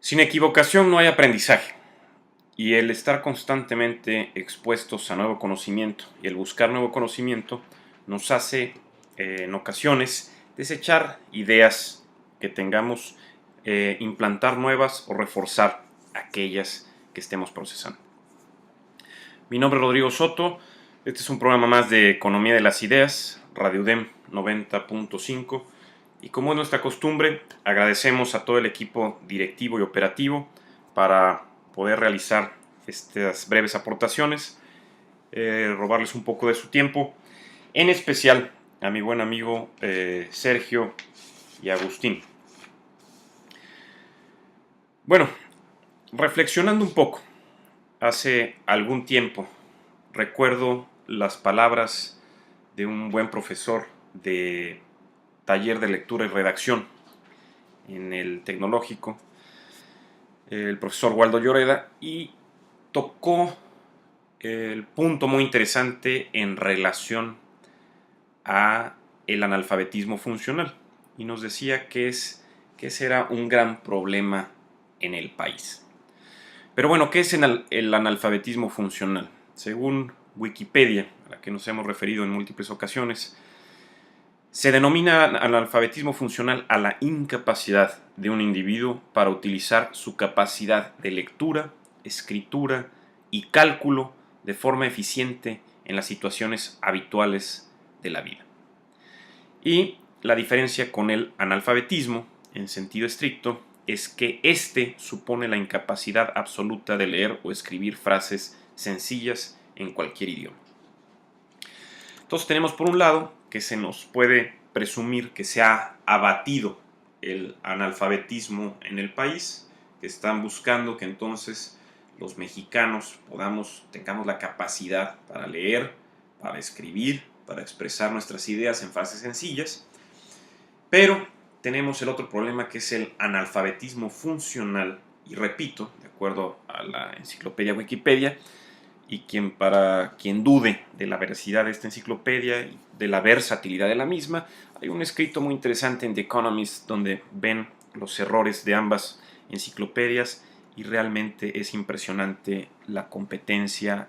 Sin equivocación no hay aprendizaje, y el estar constantemente expuestos a nuevo conocimiento y el buscar nuevo conocimiento nos hace en ocasiones desechar ideas que tengamos, implantar nuevas o reforzar aquellas que estemos procesando. Mi nombre es Rodrigo Soto, este es un programa más de Economía de las Ideas, Radio UDEM 90.5. Y como es nuestra costumbre, agradecemos a todo el equipo directivo y operativo para poder realizar estas breves aportaciones, robarles un poco de su tiempo, en especial a mi buen amigo Sergio y Agustín. Bueno, reflexionando un poco, hace algún tiempo recuerdo las palabras de un buen profesor de taller de lectura y redacción en el Tecnológico, el profesor Waldo Lloreda, y tocó el punto muy interesante en relación a el analfabetismo funcional, y nos decía que ese era un gran problema en el país. Pero bueno, ¿qué es el analfabetismo funcional? Según Wikipedia, a la que nos hemos referido en múltiples ocasiones, se denomina analfabetismo funcional a la incapacidad de un individuo para utilizar su capacidad de lectura, escritura y cálculo de forma eficiente en las situaciones habituales de la vida. Y la diferencia con el analfabetismo, en sentido estricto, es que este supone la incapacidad absoluta de leer o escribir frases sencillas en cualquier idioma. Entonces tenemos por un lado que se nos puede presumir que se ha abatido el analfabetismo en el país, que están buscando que entonces los mexicanos tengamos la capacidad para leer, para escribir, para expresar nuestras ideas en frases sencillas, pero tenemos el otro problema, que es el analfabetismo funcional, y repito, de acuerdo a la enciclopedia Wikipedia, y para quien dude de la veracidad de esta enciclopedia y de la versatilidad de la misma, hay un escrito muy interesante en The Economist donde ven los errores de ambas enciclopedias, y realmente es impresionante la competencia,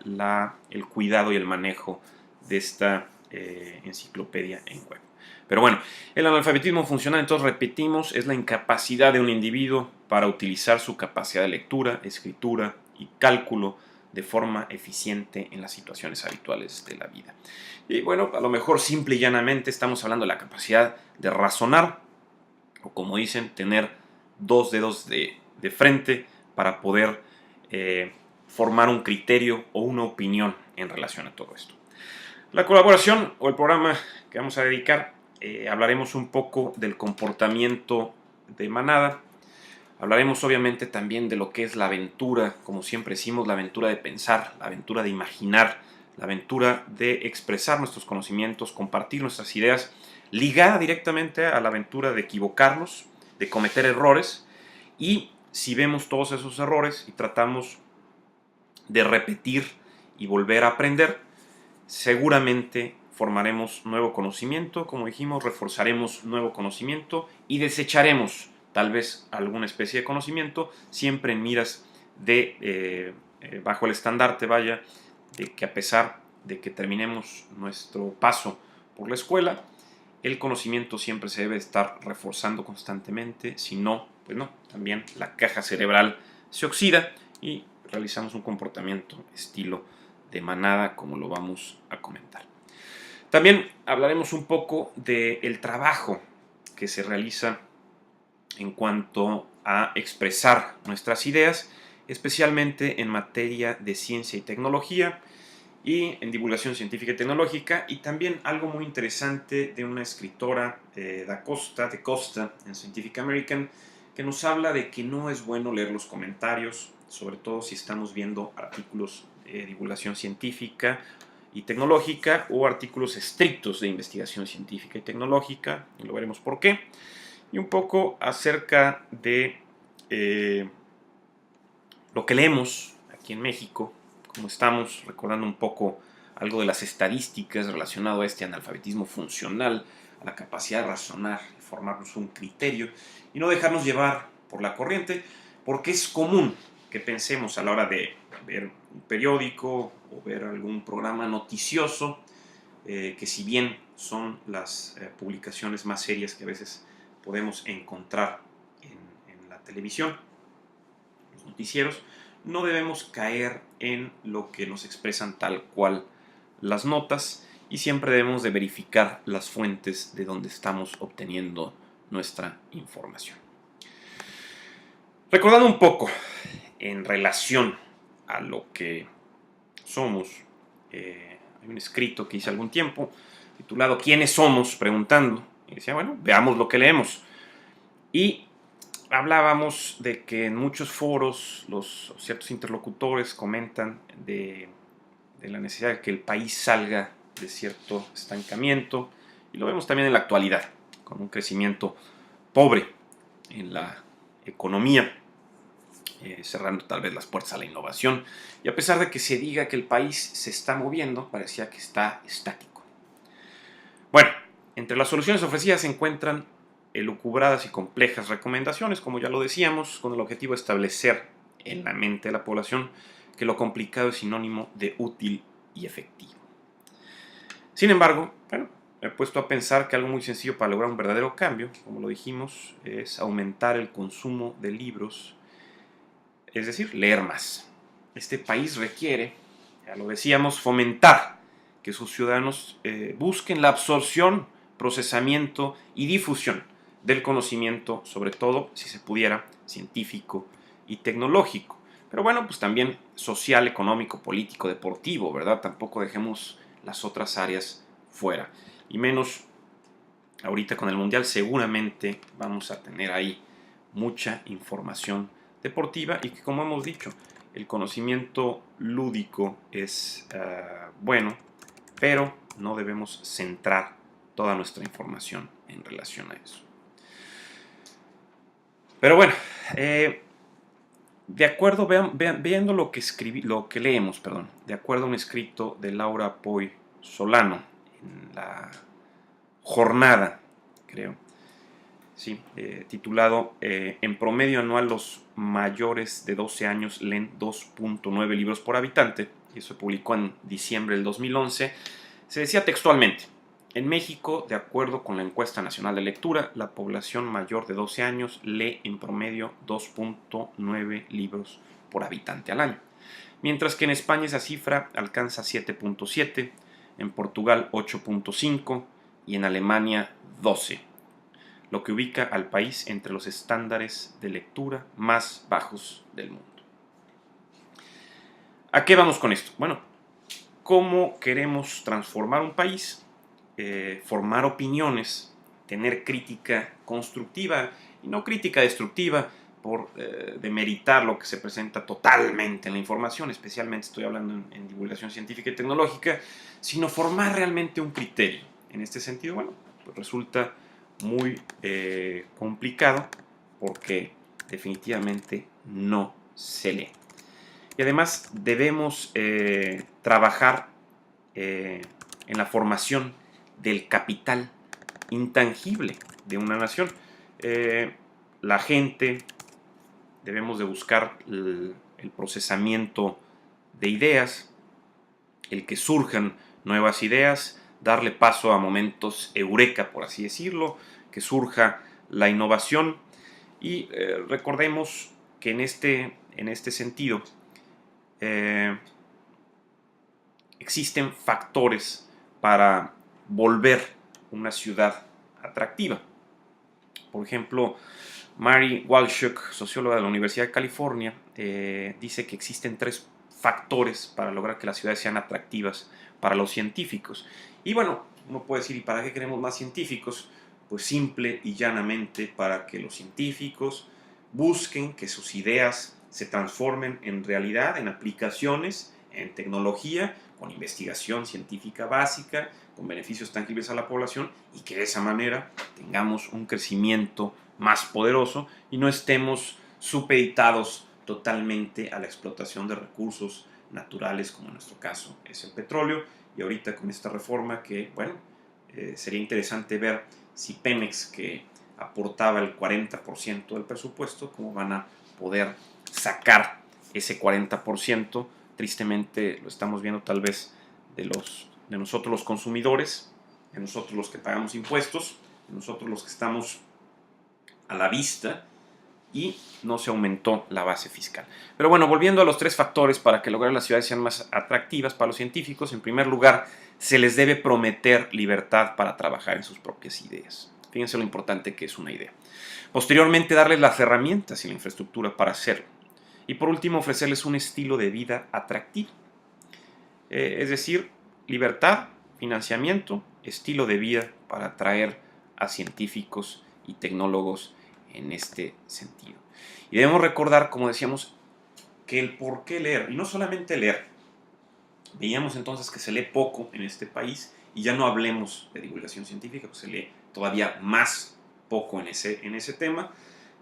el cuidado y el manejo de esta enciclopedia en web. Pero bueno, el analfabetismo funcional, entonces repetimos, es la incapacidad de un individuo para utilizar su capacidad de lectura, escritura y cálculo de forma eficiente en las situaciones habituales de la vida. Y bueno, a lo mejor simple y llanamente estamos hablando de la capacidad de razonar, o como dicen, tener dos dedos de frente para poder formar un criterio o una opinión en relación a todo esto. La colaboración o el programa que vamos a dedicar, hablaremos un poco del comportamiento de manada. Hablaremos obviamente también de lo que es la aventura, como siempre decimos, la aventura de pensar, la aventura de imaginar, la aventura de expresar nuestros conocimientos, compartir nuestras ideas, ligada directamente a la aventura de equivocarnos, de cometer errores, y si vemos todos esos errores y tratamos de repetir y volver a aprender, seguramente formaremos nuevo conocimiento, como dijimos, reforzaremos nuevo conocimiento y desecharemos tal vez alguna especie de conocimiento, siempre en miras de, bajo el estandarte, de que a pesar de que terminemos nuestro paso por la escuela, el conocimiento siempre se debe estar reforzando constantemente, si no, pues no, también la caja cerebral se oxida y realizamos un comportamiento estilo de manada, como lo vamos a comentar. También hablaremos un poco del trabajo que se realiza en cuanto a expresar nuestras ideas, especialmente en materia de ciencia y tecnología y en divulgación científica y tecnológica, y también algo muy interesante de una escritora de Costa en Scientific American, que nos habla de que no es bueno leer los comentarios, sobre todo si estamos viendo artículos de divulgación científica y tecnológica o artículos estrictos de investigación científica y tecnológica, y lo veremos por qué. Y un poco acerca de lo que leemos aquí en México, como estamos recordando un poco algo de las estadísticas relacionado a este analfabetismo funcional, a la capacidad de razonar y formarnos un criterio y no dejarnos llevar por la corriente, Porque es común que pensemos a la hora de ver un periódico o ver algún programa noticioso, que si bien son las publicaciones más serias que a veces podemos encontrar en la televisión, los noticieros, no debemos caer en lo que nos expresan tal cual las notas, y siempre debemos de verificar las fuentes de donde estamos obteniendo nuestra información. Recordando un poco en relación a lo que somos, hay un escrito que hice algún tiempo titulado ¿Quiénes somos? Preguntando. Y decía, bueno, veamos lo que leemos. Y hablábamos de que en muchos foros ciertos interlocutores comentan de la necesidad de que el país salga de cierto estancamiento, y lo vemos también en la actualidad, con un crecimiento pobre en la economía, cerrando tal vez las puertas a la innovación, y a pesar de que se diga que el país se está moviendo, parecía que está estático. Bueno, entre las soluciones ofrecidas se encuentran elucubradas y complejas recomendaciones, como ya lo decíamos, con el objetivo de establecer en la mente de la población que lo complicado es sinónimo de útil y efectivo. Sin embargo, bueno, me he puesto a pensar que algo muy sencillo para lograr un verdadero cambio, como lo dijimos, es aumentar el consumo de libros, es decir, leer más. Este país requiere, ya lo decíamos, fomentar que sus ciudadanos busquen la absorción, procesamiento y difusión del conocimiento, sobre todo, si se pudiera, científico y tecnológico. Pero bueno, pues también social, económico, político, deportivo, ¿verdad? Tampoco dejemos las otras áreas fuera. Y menos ahorita con el Mundial, seguramente vamos a tener ahí mucha información deportiva, y que, como hemos dicho, el conocimiento lúdico es bueno, pero no debemos centrar toda nuestra información en relación a eso. Pero bueno, de acuerdo, viendo lo que leemos, de acuerdo a un escrito de Laura Poy Solano en La Jornada, creo, sí, titulado En promedio anual los mayores de 12 años leen 2.9 libros por habitante, y eso se publicó en diciembre del 2011, se decía textualmente: en México, de acuerdo con la Encuesta Nacional de Lectura, la población mayor de 12 años lee en promedio 2.9 libros por habitante al año, mientras que en España esa cifra alcanza 7.7, en Portugal 8.5 y en Alemania 12, lo que ubica al país entre los estándares de lectura más bajos del mundo. ¿A qué vamos con esto? Bueno, ¿cómo queremos transformar un país? Formar opiniones, tener crítica constructiva y no crítica destructiva por demeritar lo que se presenta totalmente en la información, especialmente estoy hablando en divulgación científica y tecnológica, sino formar realmente un criterio. En este sentido, bueno, pues resulta muy complicado, porque definitivamente no se lee. Y además debemos trabajar en la formación del capital intangible de una nación. La gente, debemos de buscar el procesamiento de ideas, el que surjan nuevas ideas, darle paso a momentos eureka, por así decirlo, que surja la innovación. Y recordemos que en este sentido existen factores para volver una ciudad atractiva. Por ejemplo, Mary Walshuk, socióloga de la Universidad de California, dice que existen 3 factores para lograr que las ciudades sean atractivas para los científicos. Y bueno, uno puede decir, ¿y para qué queremos más científicos? Pues simple y llanamente para que los científicos busquen que sus ideas se transformen en realidad, en aplicaciones, en tecnología, con investigación científica básica, con beneficios tangibles a la población, y que de esa manera tengamos un crecimiento más poderoso y no estemos supeditados totalmente a la explotación de recursos naturales, como en nuestro caso es el petróleo. Y ahorita con esta reforma que, bueno, sería interesante ver si Pemex, que aportaba el 40% del presupuesto, ¿cómo van a poder sacar ese 40%? Tristemente lo estamos viendo tal vez de nosotros los consumidores, de nosotros los que pagamos impuestos, de nosotros los que estamos a la vista, y no se aumentó la base fiscal. Pero bueno, volviendo a los 3 factores para que lograr las ciudades sean más atractivas para los científicos, en primer lugar, se les debe prometer libertad para trabajar en sus propias ideas. Fíjense lo importante que es una idea. Posteriormente, darles las herramientas y la infraestructura para hacerlo. Y por último, ofrecerles un estilo de vida atractivo. Es decir, libertad, financiamiento, estilo de vida para atraer a científicos y tecnólogos en este sentido. Y debemos recordar, como decíamos, que el por qué leer, y no solamente leer, veíamos entonces que se lee poco en este país, y ya no hablemos de divulgación científica, pues se lee todavía más poco en ese tema,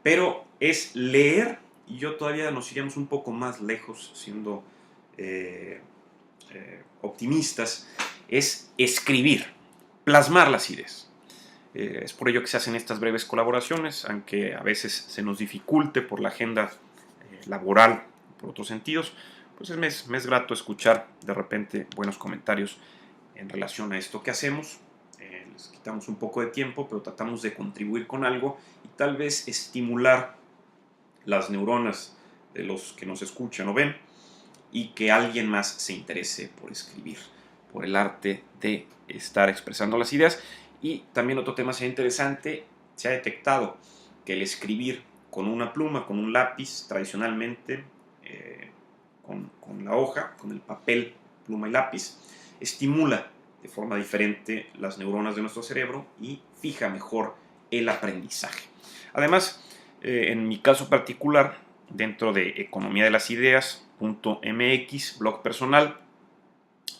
pero es leer, y yo todavía nos iríamos un poco más lejos, siendo optimistas, es escribir, plasmar las ideas. Es por ello que se hacen estas breves colaboraciones, aunque a veces se nos dificulte por la agenda laboral, por otros sentidos, pues me es grato escuchar de repente buenos comentarios en relación a esto que hacemos. Les quitamos un poco de tiempo, pero tratamos de contribuir con algo y tal vez estimular las neuronas de los que nos escuchan o ven, y que alguien más se interese por escribir, por el arte de estar expresando las ideas. Y también otro tema sea interesante, se ha detectado que el escribir con una pluma, con un lápiz, tradicionalmente con la hoja, con el papel, pluma y lápiz, estimula de forma diferente las neuronas de nuestro cerebro y fija mejor el aprendizaje. Además, en mi caso particular, dentro de Economía de las Ideas.mx, blog personal,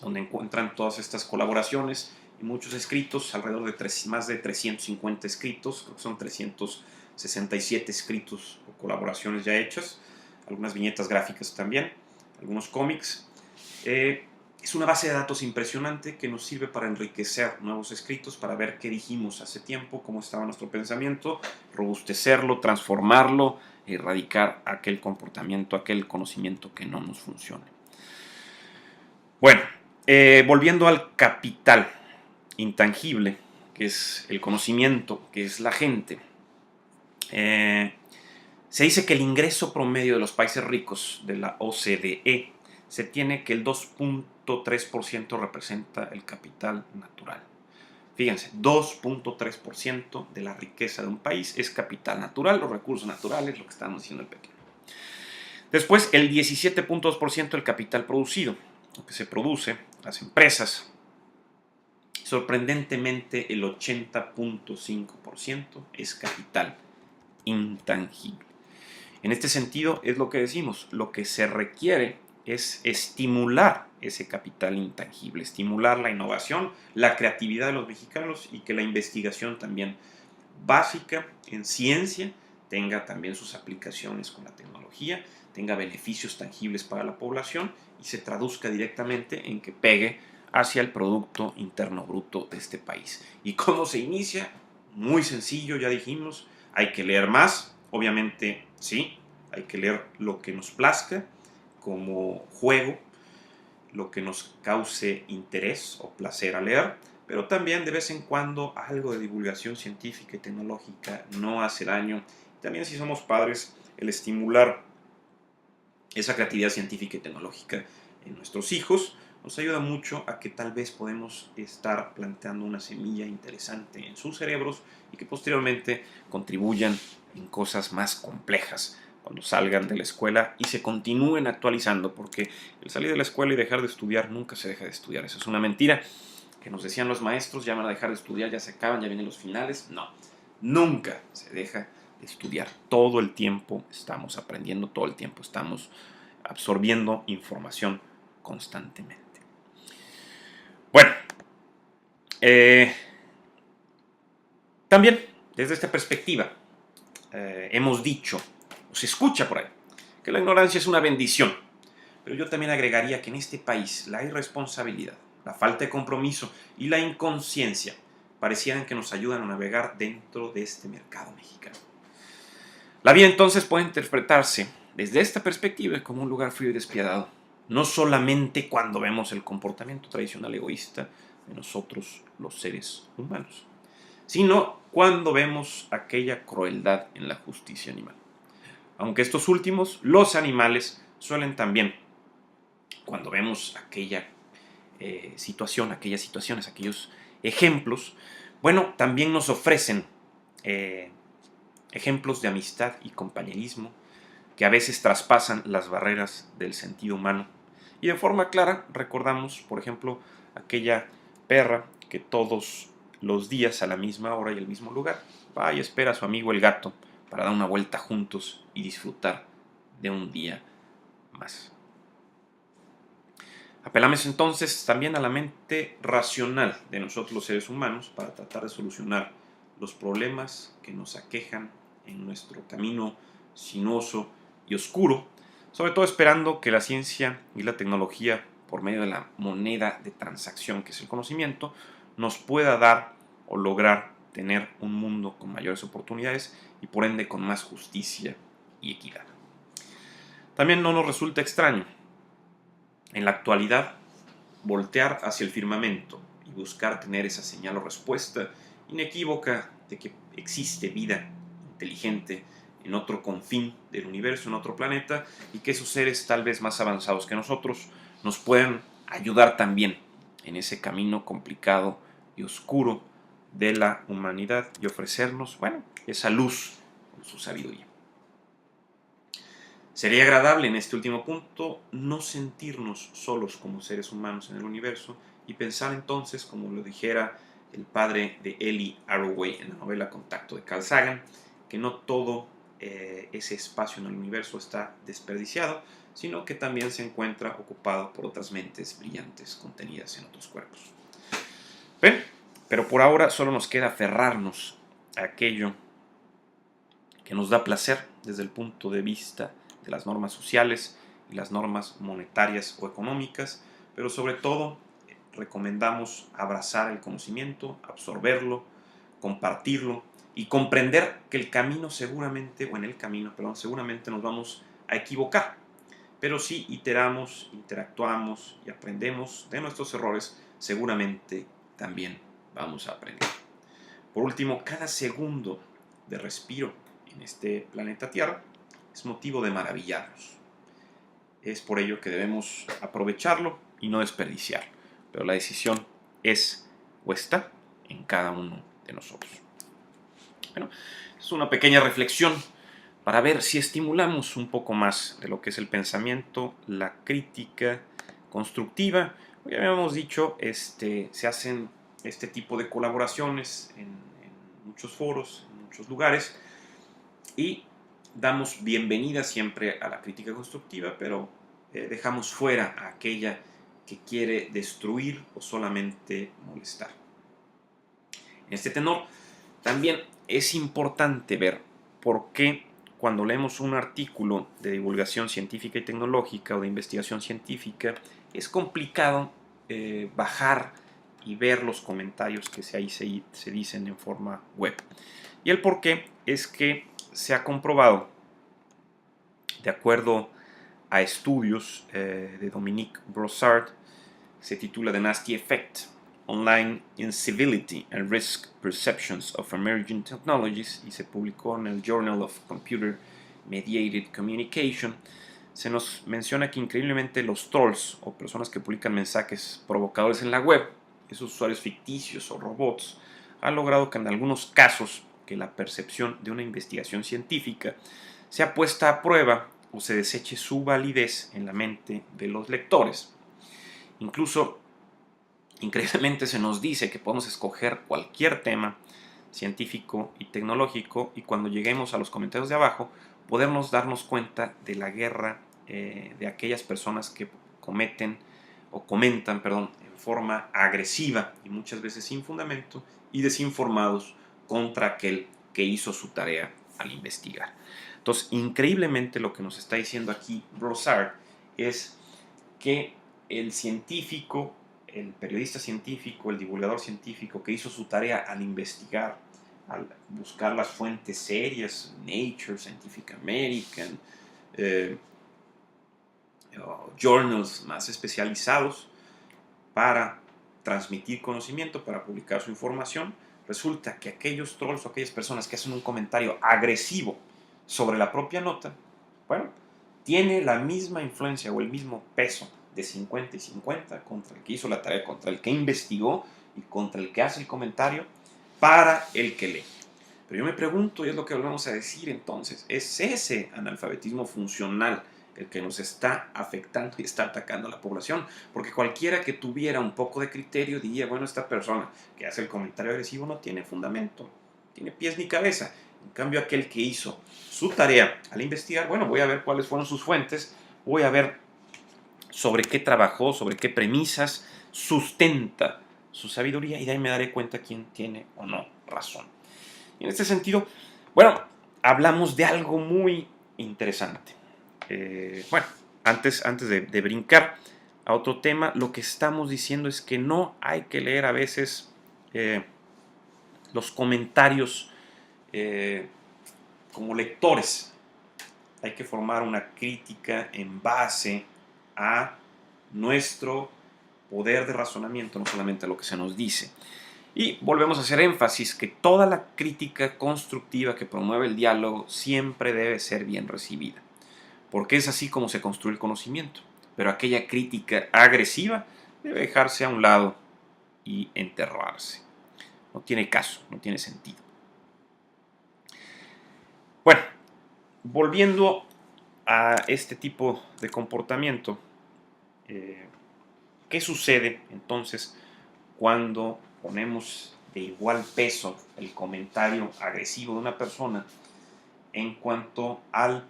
donde encuentran todas estas colaboraciones y muchos escritos, alrededor de más de 350 escritos, creo que son 367 escritos o colaboraciones ya hechas, algunas viñetas gráficas también, algunos cómics. Es una base de datos impresionante que nos sirve para enriquecer nuevos escritos, para ver qué dijimos hace tiempo, cómo estaba nuestro pensamiento, robustecerlo, transformarlo, erradicar aquel comportamiento, aquel conocimiento que no nos funcione. Bueno, volviendo al capital intangible, que es el conocimiento, que es la gente. Se dice que el ingreso promedio de los países ricos de la OCDE se tiene que el 2.3% representa el capital natural. Fíjense, 2.3% de la riqueza de un país es capital natural, los recursos naturales, lo que estamos diciendo el pequeño. Después, el 17.2% del capital producido, lo que se produce, las empresas. Sorprendentemente, el 80.5% es capital intangible. En este sentido, es lo que decimos, lo que se requiere es estimular ese capital intangible, estimular la innovación, la creatividad de los mexicanos y que la investigación también básica en ciencia tenga también sus aplicaciones con la tecnología, tenga beneficios tangibles para la población y se traduzca directamente en que pegue hacia el Producto Interno Bruto de este país. ¿Y cómo se inicia? Muy sencillo, ya dijimos, hay que leer más, obviamente sí, hay que leer lo que nos plazca como juego, lo que nos cause interés o placer a leer, pero también de vez en cuando algo de divulgación científica y tecnológica no hace daño. También si somos padres, el estimular esa creatividad científica y tecnológica en nuestros hijos nos ayuda mucho a que tal vez podemos estar planteando una semilla interesante en sus cerebros y que posteriormente contribuyan en cosas más complejas cuando salgan de la escuela y se continúen actualizando, porque el salir de la escuela y dejar de estudiar nunca se deja de estudiar. Eso es una mentira que nos decían los maestros, ya van a dejar de estudiar, ya se acaban, ya vienen los finales. No, nunca se deja de estudiar. Todo el tiempo estamos aprendiendo, todo el tiempo estamos absorbiendo información constantemente. Bueno, también desde esta perspectiva hemos dicho, o se escucha por ahí, que la ignorancia es una bendición. Pero yo también agregaría que en este país la irresponsabilidad, la falta de compromiso y la inconsciencia parecieran que nos ayudan a navegar dentro de este mercado mexicano. La vida entonces puede interpretarse desde esta perspectiva como un lugar frío y despiadado, no solamente cuando vemos el comportamiento tradicional egoísta de nosotros los seres humanos, sino cuando vemos aquella crueldad en la justicia animal. Aunque estos últimos, los animales, suelen también, cuando vemos aquella situación, aquellas situaciones, aquellos ejemplos, bueno, también nos ofrecen ejemplos de amistad y compañerismo que a veces traspasan las barreras del sentido humano. Y de forma clara recordamos, por ejemplo, aquella perra que todos los días a la misma hora y el mismo lugar va y espera a su amigo el gato para dar una vuelta juntos y disfrutar de un día más. Apelamos entonces también a la mente racional de nosotros los seres humanos para tratar de solucionar los problemas que nos aquejan en nuestro camino sinuoso y oscuro, sobre todo esperando que la ciencia y la tecnología, por medio de la moneda de transacción que es el conocimiento, nos pueda dar o lograr tener un mundo con mayores oportunidades y por ende con más justicia y equidad. También no nos resulta extraño en la actualidad voltear hacia el firmamento y buscar tener esa señal o respuesta inequívoca de que existe vida inteligente en otro confín del universo, en otro planeta, y que esos seres tal vez más avanzados que nosotros nos pueden ayudar también en ese camino complicado y oscuro de la humanidad y ofrecernos, bueno, esa luz con su sabiduría. Sería agradable en este último punto no sentirnos solos como seres humanos en el universo y pensar entonces, como lo dijera el padre de Ellie Arroway en la novela Contacto de Carl Sagan, que no todo ese espacio en el universo está desperdiciado, sino que también se encuentra ocupado por otras mentes brillantes contenidas en otros cuerpos. ¿Ven? Pero por ahora solo nos queda aferrarnos a aquello que nos da placer desde el punto de vista de las normas sociales y las normas monetarias o económicas, pero sobre todo recomendamos abrazar el conocimiento, absorberlo, compartirlo y comprender que el camino seguramente, o en el camino, perdón, seguramente nos vamos a equivocar, pero si iteramos, interactuamos y aprendemos de nuestros errores, seguramente también vamos a aprender. Por último, cada segundo de respiro en este planeta Tierra es motivo de maravillarnos. Es por ello que debemos aprovecharlo y no desperdiciarlo. Pero la decisión es o está en cada uno de nosotros. Bueno, es una pequeña reflexión para ver si estimulamos un poco más de lo que es el pensamiento, la crítica constructiva. Ya habíamos dicho, se hacen este tipo de colaboraciones en muchos foros, en muchos lugares, y damos bienvenida siempre a la crítica constructiva, pero dejamos fuera a aquella que quiere destruir o solamente molestar. En este tenor, también es importante ver por qué cuando leemos un artículo de divulgación científica y tecnológica o de investigación científica, es complicado bajar y ver los comentarios que ahí se dicen en forma web. Y el por qué es que se ha comprobado, de acuerdo a estudios de Dominique Brossard, se titula The Nasty Effect, Online Incivility and Risk Perceptions of Emerging Technologies, y se publicó en el Journal of Computer Mediated Communication. Se nos menciona que increíblemente los trolls o personas que publican mensajes provocadores en la web, esos usuarios ficticios o robots, han logrado que en algunos casos que la percepción de una investigación científica sea puesta a prueba o se deseche su validez en la mente de los lectores. Incluso, increíblemente se nos dice que podemos escoger cualquier tema científico y tecnológico y cuando lleguemos a los comentarios de abajo podemos darnos cuenta de la guerra de aquellas personas que comentan en forma agresiva y muchas veces sin fundamento y desinformados contra aquel que hizo su tarea al investigar. Entonces, increíblemente lo que nos está diciendo aquí Brossard es que el científico el periodista científico, el divulgador científico que hizo su tarea al investigar, al buscar las fuentes serias, Nature, Scientific American, eh, journals más especializados para transmitir conocimiento, para publicar su información, resulta que aquellos trolls o aquellas personas que hacen un comentario agresivo sobre la propia nota, bueno, tiene la misma influencia o el mismo peso de 50 y 50 contra el que hizo la tarea, contra el que investigó y contra el que hace el comentario para el que lee. Pero yo me pregunto, y es lo que volvemos a decir entonces, ¿es ese analfabetismo funcional el que nos está afectando y está atacando a la población? Porque cualquiera que tuviera un poco de criterio diría, bueno, esta persona que hace el comentario agresivo no tiene fundamento, no tiene pies ni cabeza. En cambio, aquel que hizo su tarea al investigar, bueno, voy a ver cuáles fueron sus fuentes, voy a ver sobre qué trabajó, sobre qué premisas sustenta su sabiduría y de ahí me daré cuenta quién tiene o no razón. Y en este sentido, bueno, hablamos de algo muy interesante. Bueno, antes de brincar a otro tema, lo que estamos diciendo es que no hay que leer a veces los comentarios como lectores. Hay que formar una crítica en base a nuestro poder de razonamiento, no solamente a lo que se nos dice. Y volvemos a hacer énfasis que toda la crítica constructiva que promueve el diálogo siempre debe ser bien recibida, porque es así como se construye el conocimiento. Pero aquella crítica agresiva debe dejarse a un lado y enterrarse. No tiene caso, no tiene sentido. Bueno, volviendo a este tipo de comportamiento, ¿qué sucede entonces cuando ponemos de igual peso el comentario agresivo de una persona en cuanto al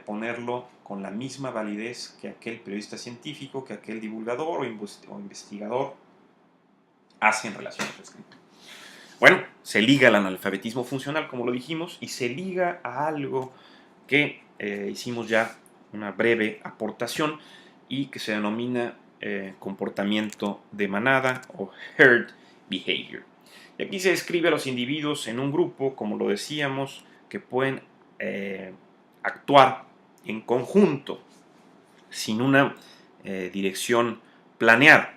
ponerlo con la misma validez que aquel periodista científico, que aquel divulgador o investigador hace en relación a su escrito? Bueno, se liga al analfabetismo funcional, como lo dijimos, y se liga a algo que hicimos ya una breve aportación y que se denomina comportamiento de manada o herd behavior. Y aquí se describe a los individuos en un grupo, como lo decíamos, que pueden actuar en conjunto, sin una dirección planeada.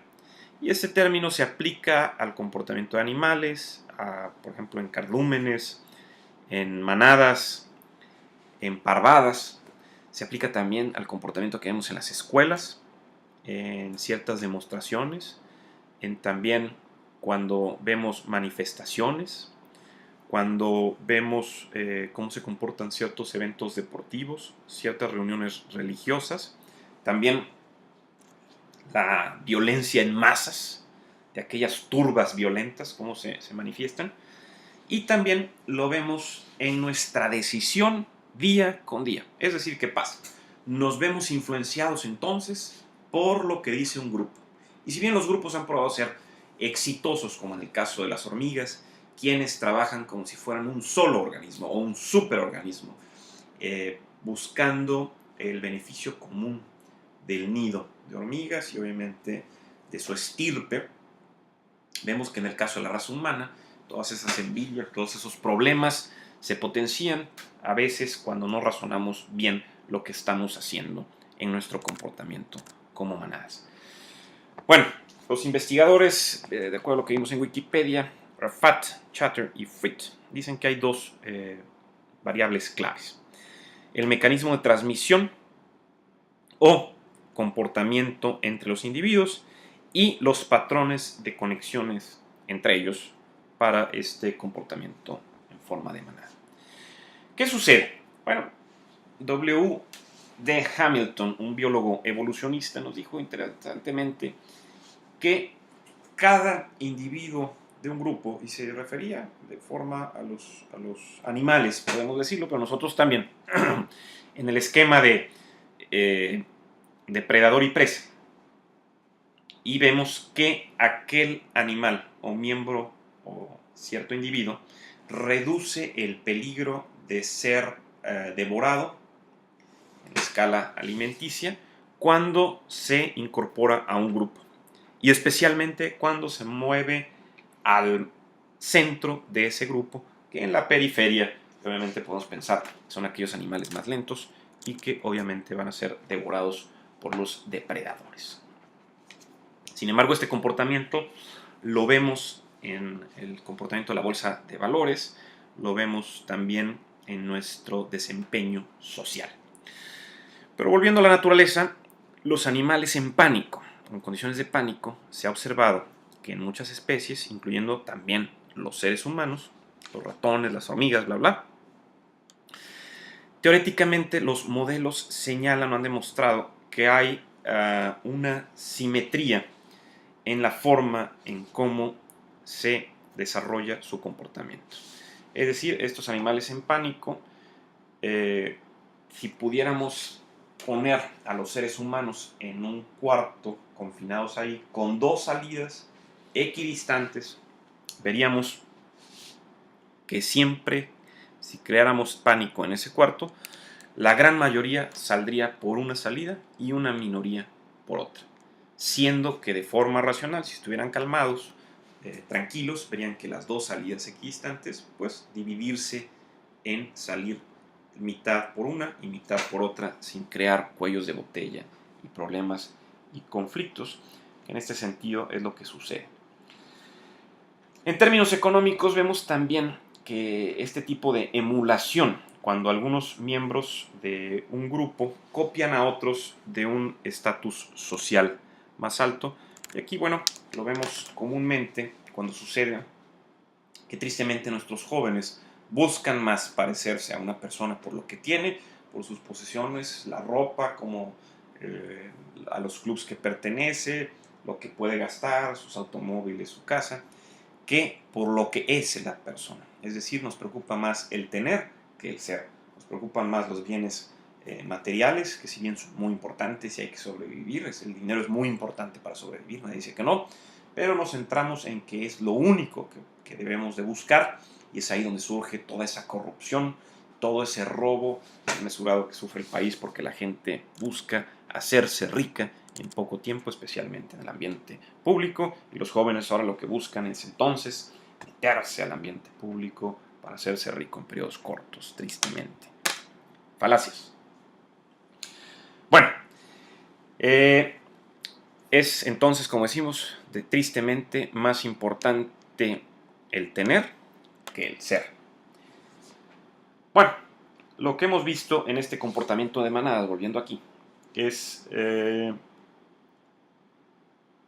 Y este término se aplica al comportamiento de animales, por ejemplo, en cardúmenes, en manadas, en parvadas. Se aplica también al comportamiento que vemos en las escuelas, en ciertas demostraciones, en también cuando vemos manifestaciones, cuando vemos cómo se comportan ciertos eventos deportivos, ciertas reuniones religiosas, también la violencia en masas, de aquellas turbas violentas, cómo se manifiestan, y también lo vemos en nuestra decisión día con día. Es decir, ¿qué pasa? Nos vemos influenciados entonces por lo que dice un grupo. Y si bien los grupos han probado ser exitosos, como en el caso de las hormigas, quienes trabajan como si fueran un solo organismo o un superorganismo, buscando el beneficio común del nido de hormigas y obviamente de su estirpe, vemos que en el caso de la raza humana, todas esas envidias, todos esos problemas se potencian a veces cuando no razonamos bien lo que estamos haciendo en nuestro comportamiento como manadas. Bueno, los investigadores, de acuerdo a lo que vimos en Wikipedia, Rafat, Chatter y Fritz, dicen que hay dos variables claves: el mecanismo de transmisión o comportamiento entre los individuos y los patrones de conexiones entre ellos para este comportamiento en forma de manada. ¿Qué sucede? Bueno, W. D. Hamilton, un biólogo evolucionista, nos dijo interesantemente que cada individuo de un grupo, y se refería de forma a los animales, podemos decirlo, pero nosotros también, en el esquema de depredador y presa, y vemos que aquel animal o miembro o cierto individuo reduce el peligro de ser devorado en escala alimenticia cuando se incorpora a un grupo. y especialmente cuando se mueve al centro de ese grupo, que en la periferia obviamente podemos pensar que son aquellos animales más lentos y que obviamente van a ser devorados por los depredadores. Sin embargo, este comportamiento lo vemos en el comportamiento de la bolsa de valores, lo vemos también en nuestro desempeño social. Pero volviendo a la naturaleza, los animales en pánico, en condiciones de pánico, se ha observado que en muchas especies, incluyendo también los seres humanos, los ratones, las hormigas, bla, bla, teóricamente los modelos señalan o han demostrado que hay una simetría en la forma en cómo se desarrolla su comportamiento. Es decir, estos animales en pánico, si pudiéramos poner a los seres humanos en un cuarto, confinados ahí, con dos salidas equidistantes, veríamos que siempre, si creáramos pánico en ese cuarto, la gran mayoría saldría por una salida y una minoría por otra. Siendo que de forma racional, si estuvieran calmados, tranquilos, verían que las dos salidas equidistantes, pues dividirse en salir mitad por una y mitad por otra, sin crear cuellos de botella y problemas y conflictos, que en este sentido es lo que sucede. En términos económicos vemos también que este tipo de emulación, cuando algunos miembros de un grupo copian a otros de un estatus social más alto, y aquí, bueno, lo vemos comúnmente cuando sucede que tristemente nuestros jóvenes buscan más parecerse a una persona por lo que tiene, por sus posesiones, la ropa, como a los clubes que pertenece, lo que puede gastar, sus automóviles, su casa, que por lo que es la persona. Es decir, nos preocupa más el tener que el ser. Nos preocupan más los bienes materiales, que si bien son muy importantes y hay que sobrevivir, el dinero es muy importante para sobrevivir, nadie dice que no, pero nos centramos en que es lo único que debemos de buscar, y es ahí donde surge toda esa corrupción, todo ese robo desmesurado que sufre el país porque la gente busca hacerse rica en poco tiempo, especialmente en el ambiente público, y los jóvenes ahora lo que buscan es entonces meterse al ambiente público para hacerse rico en periodos cortos, tristemente. Falacias. Bueno, es entonces, como decimos, tristemente más importante el tener que el ser. Bueno, lo que hemos visto en este comportamiento de manadas, volviendo aquí, es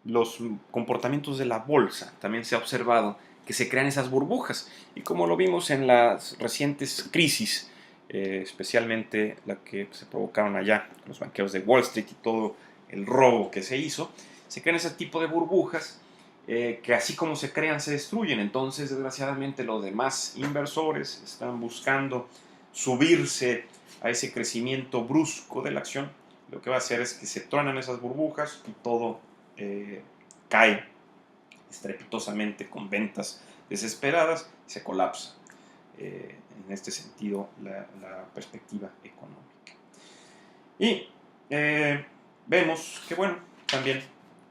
los comportamientos de la bolsa. También se ha observado que se crean esas burbujas, y como lo vimos en las recientes crisis, especialmente la que se provocaron allá, los banqueros de Wall Street y todo el robo que se hizo, se crean ese tipo de burbujas que así como se crean se destruyen. Entonces, desgraciadamente, los demás inversores están buscando subirse a ese crecimiento brusco de la acción. Lo que va a hacer es que se truenan esas burbujas y todo cae estrepitosamente con ventas desesperadas, se colapsa en este sentido la perspectiva económica. Y vemos que, bueno, también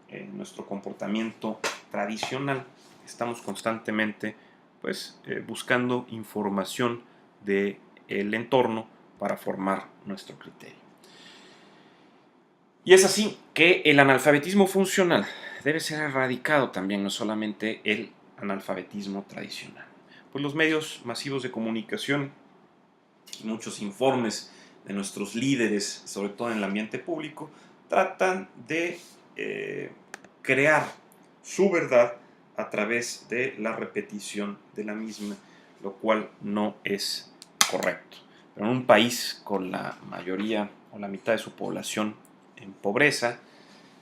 en nuestro comportamiento tradicional estamos constantemente pues, buscando información del entorno para formar nuestro criterio. Y es así que el analfabetismo funcional debe ser erradicado también, no solamente el analfabetismo tradicional. Pues los medios masivos de comunicación y muchos informes de nuestros líderes, sobre todo en el ambiente público, tratan de crear su verdad a través de la repetición de la misma, lo cual no es correcto. Pero en un país con la mayoría o la mitad de su población en pobreza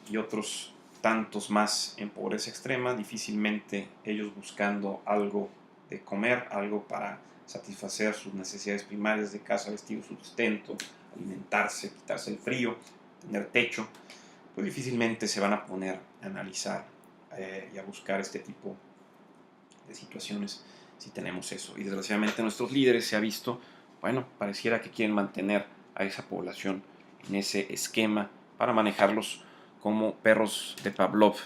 y otros tantos más en pobreza extrema, difícilmente ellos buscando algo de comer, algo para satisfacer sus necesidades primarias de casa, vestido, sustento, alimentarse, quitarse el frío, tener techo, pues difícilmente se van a poner a analizar y a buscar este tipo de situaciones si tenemos eso. Y desgraciadamente nuestros líderes se ha visto, bueno, pareciera que quieren mantener a esa población en ese esquema para manejarlos como perros de Pavlov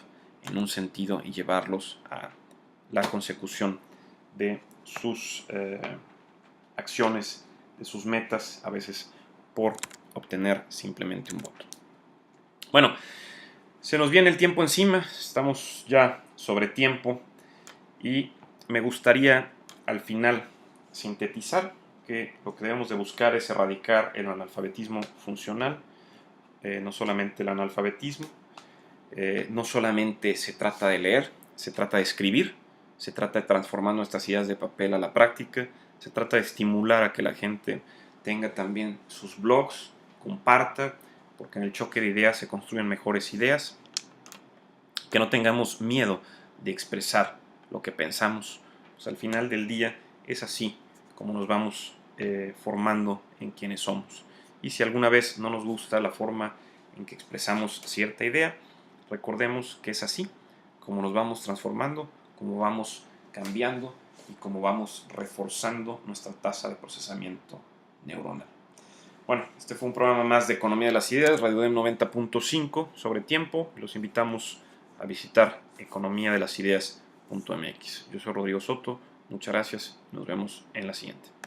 en un sentido y llevarlos a la consecución de sus acciones, de sus metas, a veces por obtener simplemente un voto. Bueno, se nos viene el tiempo encima, estamos ya sobre tiempo y me gustaría al final sintetizar que lo que debemos de buscar es erradicar el analfabetismo funcional, no solamente el analfabetismo, no solamente se trata de leer, se trata de escribir, se trata de transformar nuestras ideas de papel a la práctica, se trata de estimular a que la gente tenga también sus blogs, comparta, porque en el choque de ideas se construyen mejores ideas, que no tengamos miedo de expresar lo que pensamos. Pues al final del día es así como nos vamos formando en quienes somos. Y si alguna vez no nos gusta la forma en que expresamos cierta idea, recordemos que es así como nos vamos transformando, como vamos cambiando y como vamos reforzando nuestra tasa de procesamiento neuronal. Bueno, este fue un programa más de Economía de las Ideas, Radio Dem 90.5 sobre tiempo. Los invitamos a visitar economiadelasideas.mx. Yo soy Rodrigo Soto, muchas gracias, nos vemos en la siguiente.